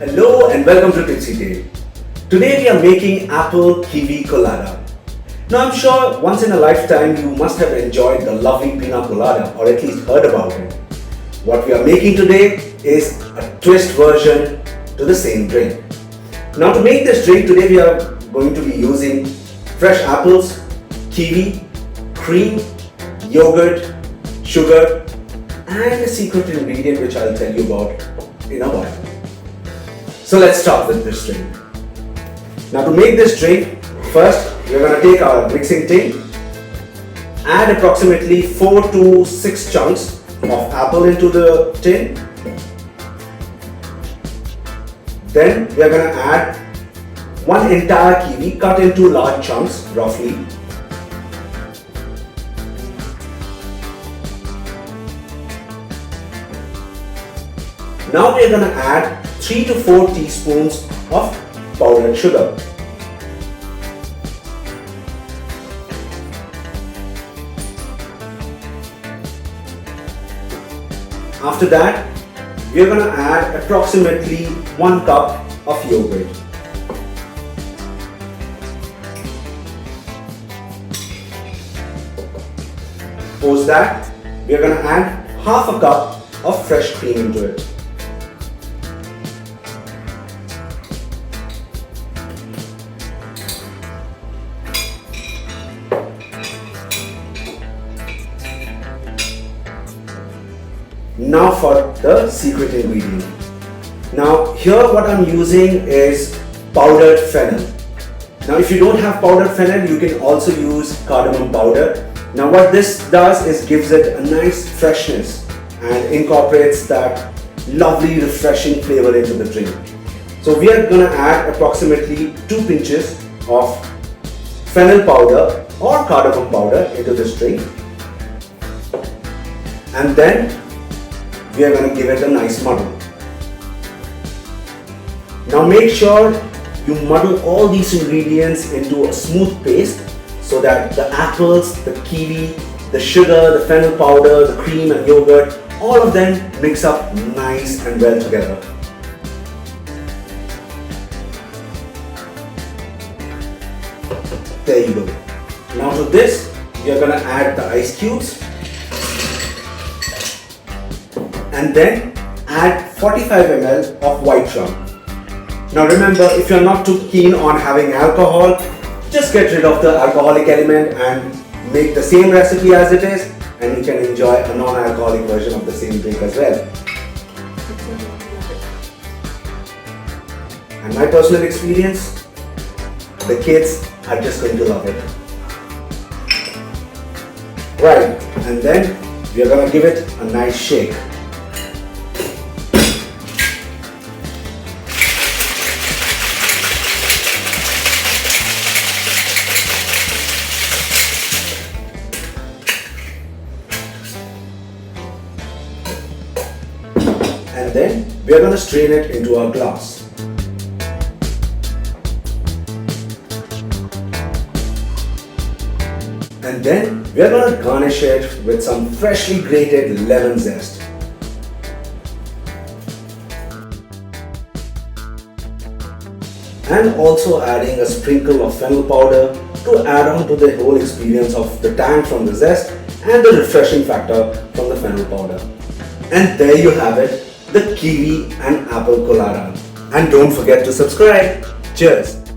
Hello and welcome to Tipsy Tale. Today we are making apple kiwi colada. Now I'm sure once in a lifetime you must have enjoyed the lovely pina colada or at least heard about it. What we are making today is a twist version to the same drink. Now to make this drink today we are going to be using fresh apples, kiwi, cream, yogurt, sugar and a secret ingredient which I'll tell you about in a while. So let's start with this drink. Now to make this drink, first we're going to take our mixing tin, add approximately 4 to 6 chunks of apple into the tin. Then we are going to add one entire kiwi cut into large chunks roughly. Now we are going to add 3 to 4 teaspoons of powdered sugar. After that, we are going to add approximately 1 cup of yogurt. Post that, we are going to add half a cup of fresh cream into it. Now for the secret ingredient. Now here what I'm using is powdered fennel. Now if you don't have powdered fennel, you can also use cardamom powder. Now what this does is gives it a nice freshness and incorporates that lovely refreshing flavor into the drink. So we are going to add approximately 2 pinches of fennel powder or cardamom powder into this drink. And then we are going to give it a nice muddle. Now make sure you muddle all these ingredients into a smooth paste so that the apples, the kiwi, the sugar, the fennel powder, the cream and yogurt, all of them mix up nice and well together. There you go. Now to this, we are going to add the ice cubes. And then add 45 ml of white rum. Now remember, if you're not too keen on having alcohol, just get rid of the alcoholic element and make the same recipe as it is, and you can enjoy a non-alcoholic version of the same drink as well. And my personal experience, the kids are just going to love it. Right, and then we are going to give it a nice shake. And then we are going to strain it into our glass. And then we are going to garnish it with some freshly grated lemon zest. And also adding a sprinkle of fennel powder to add on to the whole experience of the tang from the zest and the refreshing factor from the fennel powder. And there you have it, the kiwi and apple colada. And don't forget to subscribe. Cheers!